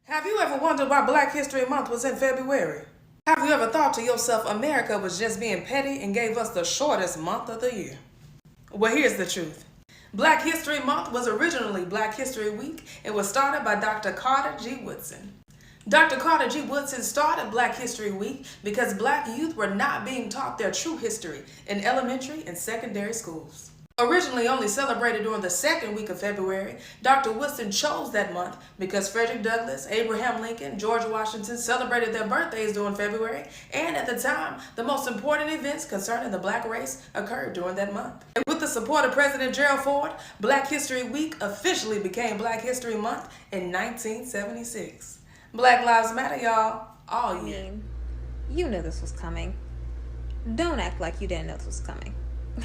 Have you ever wondered why Black History Month was in February? Have you ever thought to yourself America was just being petty and gave us the shortest month of the year? Well, here's the truth. Black History Month was originally Black History Week and was started by Dr. Carter G. Woodson. Dr. Carter G. Woodson started Black History Week because black youth were not being taught their true history in elementary and secondary schools. Originally only celebrated during the second week of February, Dr. Woodson chose that month because Frederick Douglass, Abraham Lincoln, George Washington celebrated their birthdays during February, and at the time, the most important events concerning the black race occurred during that month. And with the support of President Gerald Ford, Black History Week officially became Black History Month in 1976. Black Lives Matter, y'all, all year. You knew this was coming. Don't act like you didn't know this was coming.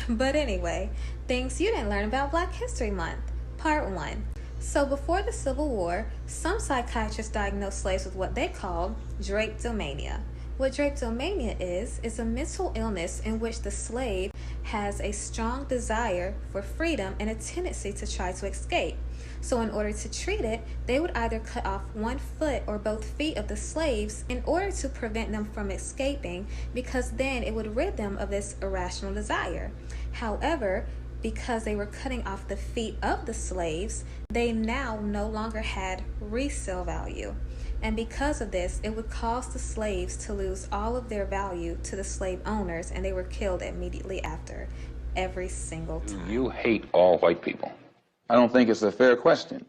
But anyway, things you didn't learn about Black History Month, Part 1. So before the Civil War, some psychiatrists diagnosed slaves with what they called drapetomania. What drapetomania is a mental illness in which the slave has a strong desire for freedom and a tendency to try to escape. So in order to treat it, they would either cut off one foot or both feet of the slaves in order to prevent them from escaping, because then it would rid them of this irrational desire. However, because they were cutting off the feet of the slaves, they now no longer had resale value. And because of this, it would cause the slaves to lose all of their value to the slave owners, and they were killed immediately after, every single time. You hate all white people. I don't think it's a fair question.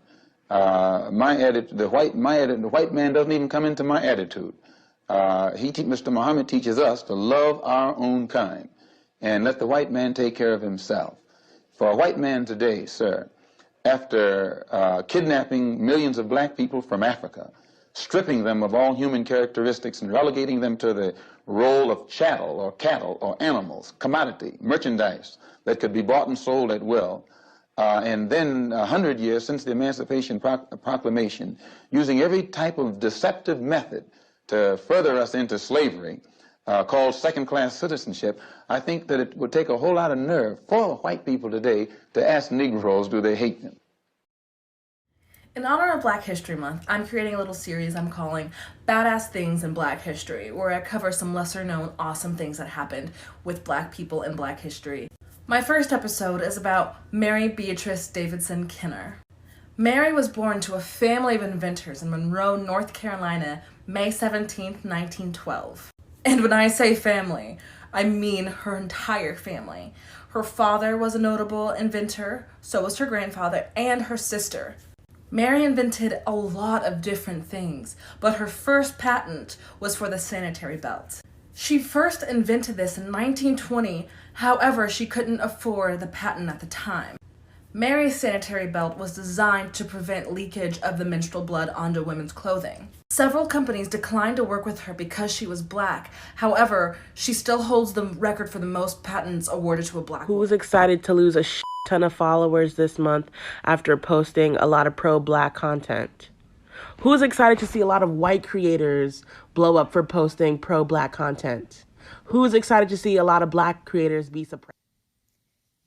The white man doesn't even come into my attitude. Mr. Muhammad teaches us to love our own kind and let the white man take care of himself. For a white man today, sir, after kidnapping millions of black people from Africa, stripping them of all human characteristics and relegating them to the role of chattel or cattle or animals, commodity, merchandise that could be bought and sold at will, and then 100 years since the Emancipation Proclamation, using every type of deceptive method to further us into slavery, called second-class citizenship, I think that it would take a whole lot of nerve for white people today to ask Negroes, do they hate them? In honor of Black History Month, I'm creating a little series I'm calling Badass Things in Black History, where I cover some lesser-known awesome things that happened with black people in black history. My first episode is about Mary Beatrice Davidson Kinner. Mary was born to a family of inventors in Monroe, North Carolina, May 17, 1912. And when I say family, I mean her entire family. Her father was a notable inventor, so was her grandfather and her sister. Mary invented a lot of different things, but her first patent was for the sanitary belt. She first invented this in 1920, however, she couldn't afford the patent at the time. Mary's sanitary belt was designed to prevent leakage of the menstrual blood onto women's clothing. Several companies declined to work with her because she was black. However, she still holds the record for the most patents awarded to a black woman. Who's excited to lose a ton of followers this month after posting a lot of pro-black content? Who's excited to see a lot of white creators blow up for posting pro-black content? Who's excited to see a lot of black creators be suppressed?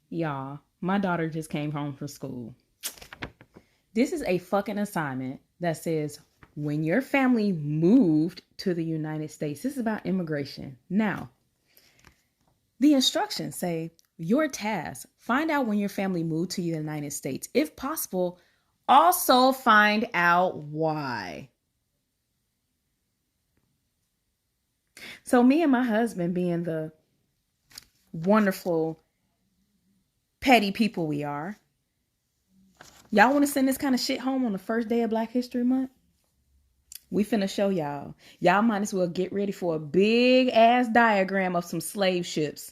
Y'all, my daughter just came home from school. This is a fucking assignment that says when your family moved to the United States, this is about immigration. Now, the instructions say your task, find out when your family moved to the United States. If possible, also find out why. So me and my husband, being the wonderful, petty people we are, y'all want to send this kind of shit home on the first day of Black History Month? We finna show y'all. Y'all might as well get ready for a big ass diagram of some slave ships.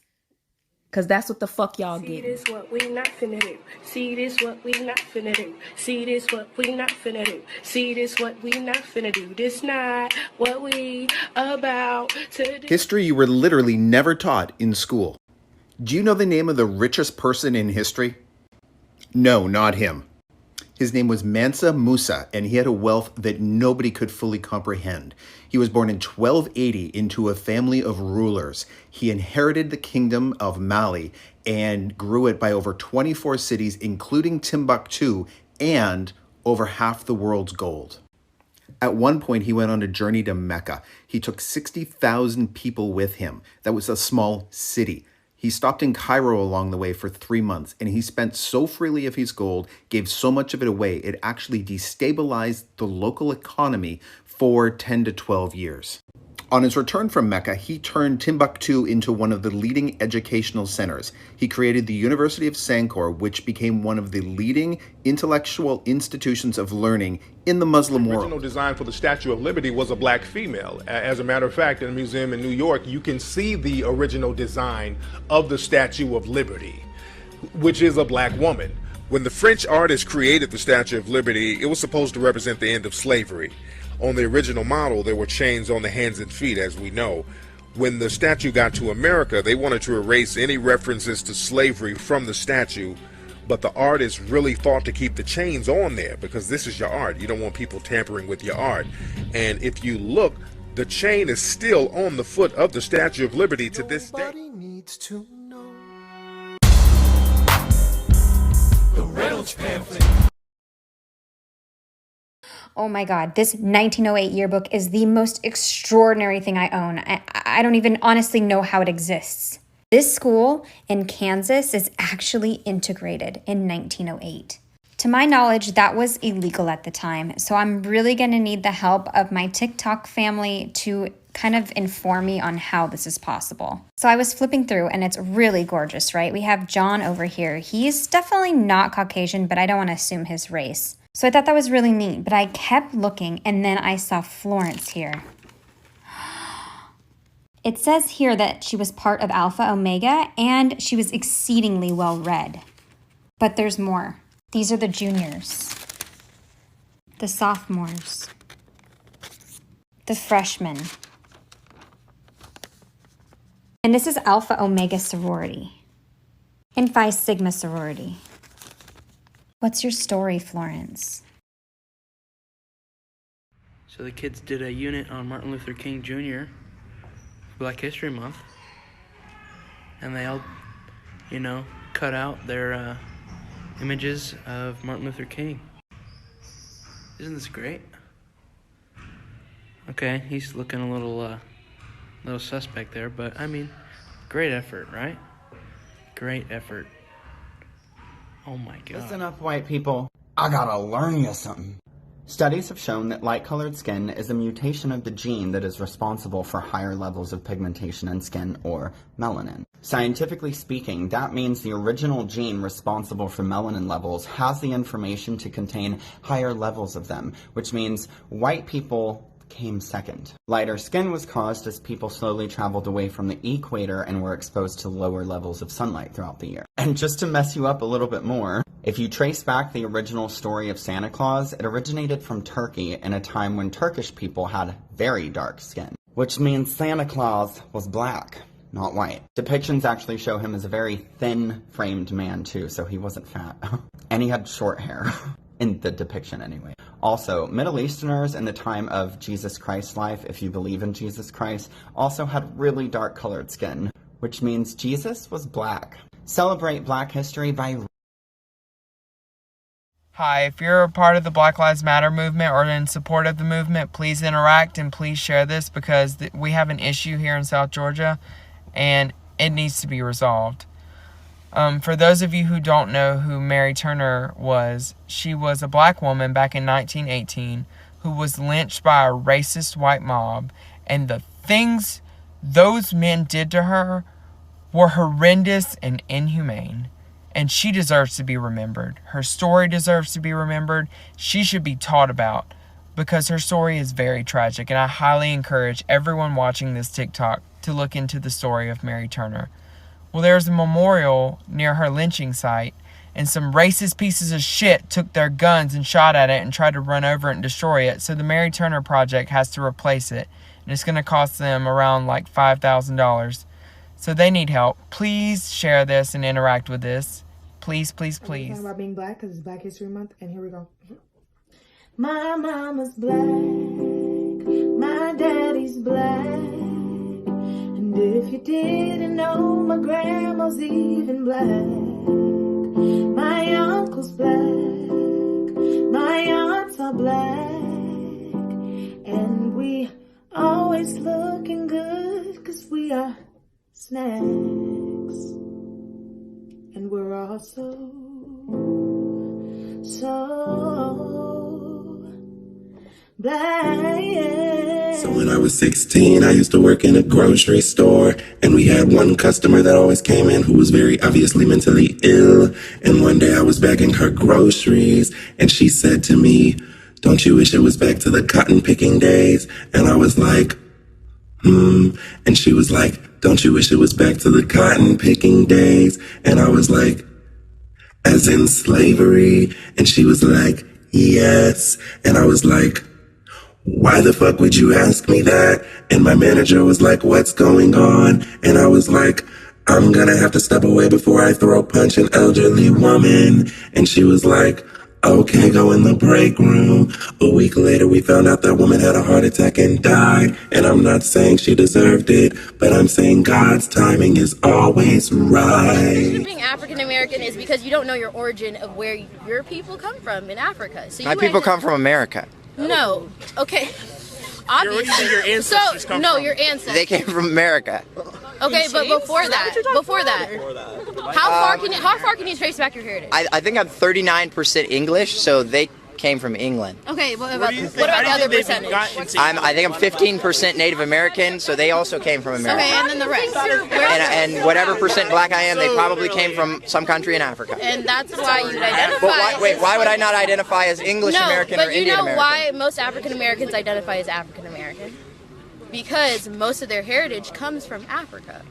Cause that's what the fuck y'all get. See this what we not finna do. See this what we not finna do. See this what we not finna do. See this what we not finna do. This not what we about to do. History you were literally never taught in school. Do you know the name of the richest person in history? No, not him. His name was Mansa Musa, and he had a wealth that nobody could fully comprehend. He was born in 1280 into a family of rulers. He inherited the kingdom of Mali and grew it by over 24 cities, including Timbuktu, and over half the world's gold. At one point, he went on a journey to Mecca. He took 60,000 people with him. That was a small city. He stopped in Cairo along the way for 3 months, and he spent so freely of his gold, gave so much of it away, it actually destabilized the local economy for 10 to 12 years. On his return from Mecca, he turned Timbuktu into one of the leading educational centers. He created the University of Sankore, which became one of the leading intellectual institutions of learning in the Muslim world. The original design for the Statue of Liberty was a black female. As a matter of fact, in a museum in New York, you can see the original design of the Statue of Liberty, which is a black woman. When the French artist created the Statue of Liberty, it was supposed to represent the end of slavery. On the original model, there were chains on the hands and feet, as we know. When the statue got to America, they wanted to erase any references to slavery from the statue, but the artist really thought to keep the chains on there because this is your art. You don't want people tampering with your art. And if you look, the chain is still on the foot of the Statue of Liberty to this day. Nobody needs to know. The Reynolds pamphlet. Oh my God, this 1908 yearbook is the most extraordinary thing I own. I don't even honestly know how it exists. This school in Kansas is actually integrated in 1908. To my knowledge, that was illegal at the time, so I'm really gonna need the help of my TikTok family to kind of inform me on how this is possible. So I was flipping through and it's really gorgeous, right? We have John over here. He's definitely not Caucasian, but I don't wanna assume his race. So I thought that was really neat, but I kept looking and then I saw Florence here. It says here that she was part of Alpha Omega and she was exceedingly well read. But there's more. These are the juniors, the sophomores, the freshmen. And this is Alpha Omega sorority and Phi Sigma sorority. What's your story, Florence? So the kids did a unit on Martin Luther King Jr. for Black History Month. And they all, cut out their images of Martin Luther King. Isn't this great? Okay, he's looking a little suspect there, but great effort, right? Great effort. Oh my God. Listen up, white people. I gotta learn you something. Studies have shown that light-colored skin is a mutation of the gene that is responsible for higher levels of pigmentation in skin, or melanin. Scientifically speaking, that means the original gene responsible for melanin levels has the information to contain higher levels of them, which means white people came second. Lighter skin was caused as people slowly traveled away from the equator and were exposed to lower levels of sunlight throughout the year. And just to mess you up a little bit more, if you trace back the original story of Santa Claus, it originated from Turkey in a time when Turkish people had very dark skin, which means Santa Claus was black, not white. Depictions actually show him as a very thin-framed man too, so he wasn't fat. And he had short hair. In the depiction anyway. Also, Middle Easterners in the time of Jesus Christ's life, if you believe in Jesus Christ, also had really dark colored skin, which means Jesus was black. Celebrate Black history by... Hi, if you're a part of the Black Lives Matter movement or in support of the movement, please interact and please share this because we have an issue here in South Georgia and it needs to be resolved. For those of you who don't know who Mary Turner was, she was a black woman back in 1918 who was lynched by a racist white mob, and the things those men did to her were horrendous and inhumane, and she deserves to be remembered. Her story deserves to be remembered. She should be taught about because her story is very tragic, and I highly encourage everyone watching this TikTok to look into the story of Mary Turner. Well, there's a memorial near her lynching site, and some racist pieces of shit took their guns and shot at it and tried to run over it and destroy it. So the Mary Turner Project has to replace it, and it's going to cost them around like $5,000. So they need help. Please share this and interact with this. Please, please, please. Talking about being black because it's Black History Month, and here we go. My mama's black, my daddy's black. And if you didn't know, my grandma's even black. My uncle's black, my aunts are black. always looking good, 'cause we are snacks. And we're all so black. So when I was 16, I used to work in a grocery store, and we had one customer that always came in who was very obviously mentally ill. And one day I was bagging her groceries, and she said to me, "Don't you wish it was back to the cotton picking days?" And I was like, And she was like, "Don't you wish it was back to the cotton picking days?" And I was like, "As in slavery?" And she was like, "Yes." And I was like, "Why the fuck would you ask me that?" And my manager was like, "What's going on?" And I was like, "I'm gonna have to step away before I throw punch an elderly woman." And she was like, "Okay, go in the break room." A week later, we found out that woman had a heart attack and died. And I'm not saying she deserved it, but I'm saying God's timing is always right. Being African American is because you don't know your origin of where your people come from in Africa. So My people come from America. No. Okay. Obviously. Your ancestors come no, from? your ancestors. They came from America. Okay, but before that, how far can you trace back your heritage? I think I'm 39% English, so they came from England. Okay, what about the other percentage? I think I'm 15% Native American, so they also came from America. Okay, and then the rest. And whatever percent black I am, they probably came from some country in Africa. And that's why you would identify. But why would I not identify as English American or Indian American? No, but you know why most African Americans identify as African American? Because most of their heritage comes from Africa.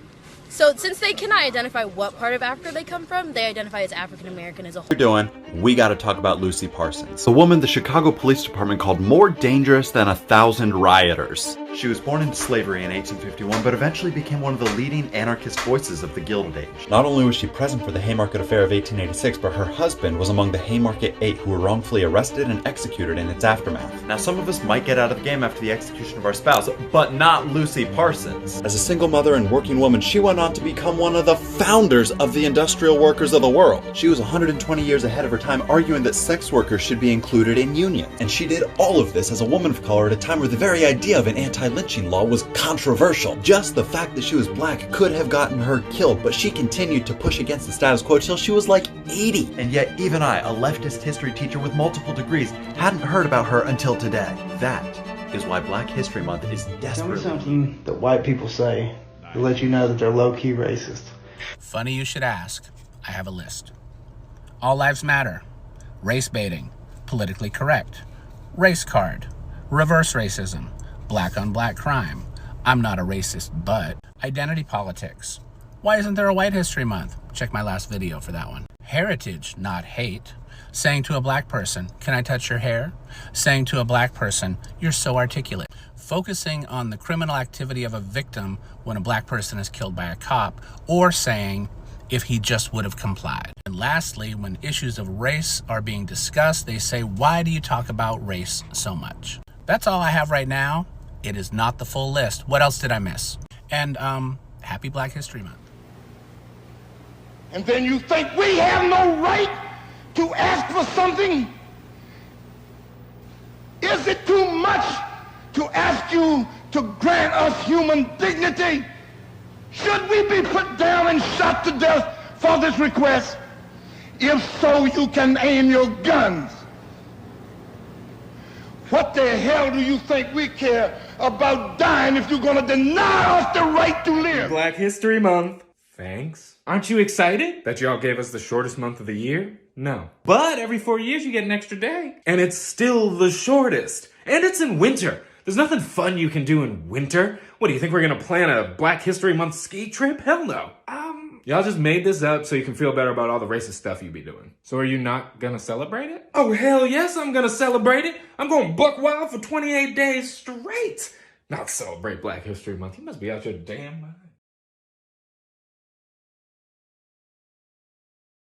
So since they cannot identify what part of Africa they come from, they identify as African American as a whole. You're doing, we gotta talk about Lucy Parsons, a woman the Chicago Police Department called more dangerous than 1,000 rioters. She was born into slavery in 1851, but eventually became one of the leading anarchist voices of the Gilded Age. Not only was she present for the Haymarket Affair of 1886, but her husband was among the Haymarket 8 who were wrongfully arrested and executed in its aftermath. Now, some of us might get out of the game after the execution of our spouse, but not Lucy Parsons. As a single mother and working woman, she went on to become one of the founders of the industrial workers of the world. She was 120 years ahead of her time, arguing that sex workers should be included in unions. And she did all of this as a woman of color at a time where the very idea of an anti-lynching law was controversial. Just the fact that she was black could have gotten her killed, but she continued to push against the status quo till she was like 80. And yet even I, a leftist history teacher with multiple degrees, hadn't heard about her until today. That is why Black History Month is desperately... Tell me something that white people say to let you know that they're low-key racist. Funny you should ask. I have a list. All lives matter. Race baiting. Politically correct. Race card. Reverse racism. Black on black crime. I'm not a racist, but identity politics. Why isn't there a White History Month? Check my last video for that one. Heritage, not hate. Saying to a black person, "Can I touch your hair?" Saying to a black person, "You're so articulate." Focusing on the criminal activity of a victim when a black person is killed by a cop, or saying, "If he just would have complied." And lastly, when issues of race are being discussed, they say, "Why do you talk about race so much?" That's all I have right now. It is not the full list. What else did I miss? And, happy Black History Month. And then you think we have no right to ask for something? Is it too much to ask you to grant us human dignity? Should we be put down and shot to death for this request? If so, you can aim your guns. What the hell do you think we care about dying if you're gonna deny us the right to live? Black History Month. Thanks. Aren't you excited that y'all gave us the shortest month of the year? No. But every 4 years you get an extra day. And it's still the shortest. And it's in winter. There's nothing fun you can do in winter. What, do you think we're gonna plan a Black History Month ski trip? Hell no. Y'all just made this up so you can feel better about all the racist stuff you be doing. So are you not gonna celebrate it? Oh, hell yes, I'm gonna celebrate it. I'm going buck wild for 28 days straight. Not celebrate Black History Month. You must be out your damn mind.